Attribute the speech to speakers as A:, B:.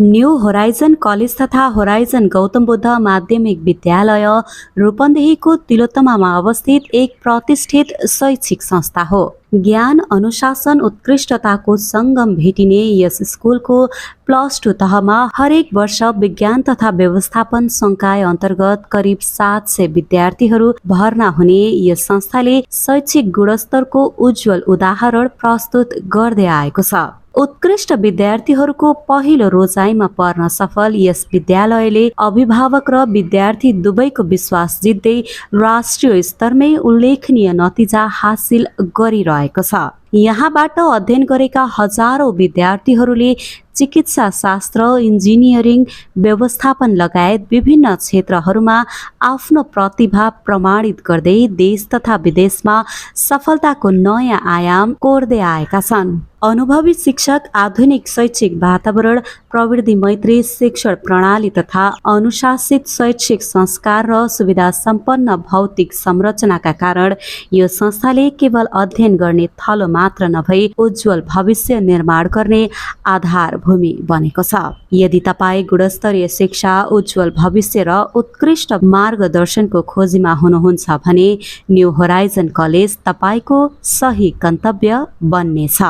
A: New horizon college तथा horizon Gautam Buddha माध्यमिक विद्यालय रूपन्देहीको तिलोत्तमामा अवस्थित एक प्रतिष्ठित शैक्षिक संस्था हो। ज्ञान अनुशासन उत्कृष्टताको सङ्गम भेटिने यस स्कुलको +2 तहमा हरेक वर्ष विज्ञान तथा व्यवस्थापन संकाय अन्तर्गत करिब 700 विद्यार्थीहरू भर्ना हुने यस संस्थाले शैक्षिक गुणस्तरको उज्जवल उदाहरण प्रस्तुत गर्दै आएको छ। उत्कृष्ट विद्यार्थीहरूको पहिलो रोजाइमा पर्न सफल यस विद्यालयले अभिभावक र विद्यार्थी दुवैको विश्वास जित्दै राष्ट्रिय स्तरमै उल्लेखनीय नतिजा हासिल गरिरहेको छ। यहाँबाट अध्ययन गरेका हजारौं विद्यार्थीहरूले चिकित्सा शास्त्र, इन्जिनियरिङ, व्यवस्थापन लगायत विभिन्न क्षेत्रहरूमा आफ्नो प्रतिभा प्रमाणित गर्दै देश तथा विदेशमा सफलताको नयाँ आयाम कोर्दै आएका छन्। अनुभवी शिक्षक, आधुनिक शैक्षिक वातावरण, प्रविधि मैत्री शिक्षण प्रणाली तथा अनुशासित शैक्षिक संस्कार र सुविधा सम्पन्न भौतिक संरचनाका कारण यो संस्थाले केवल अध्ययन गर्ने थलो मात्र नभई उज्जवल भविष्य निर्माण गर्ने आधार भूमि बनेको छ। यदि तपाईँ गुणस्तरीय शिक्षा, उज्जवल भविष्य र उत्कृष्ट मार्गदर्शनको खोजीमा हुनुहुन्छ भने न्यू होराइजन कलेज तपाईको सही गन्तव्य बन्नेछ।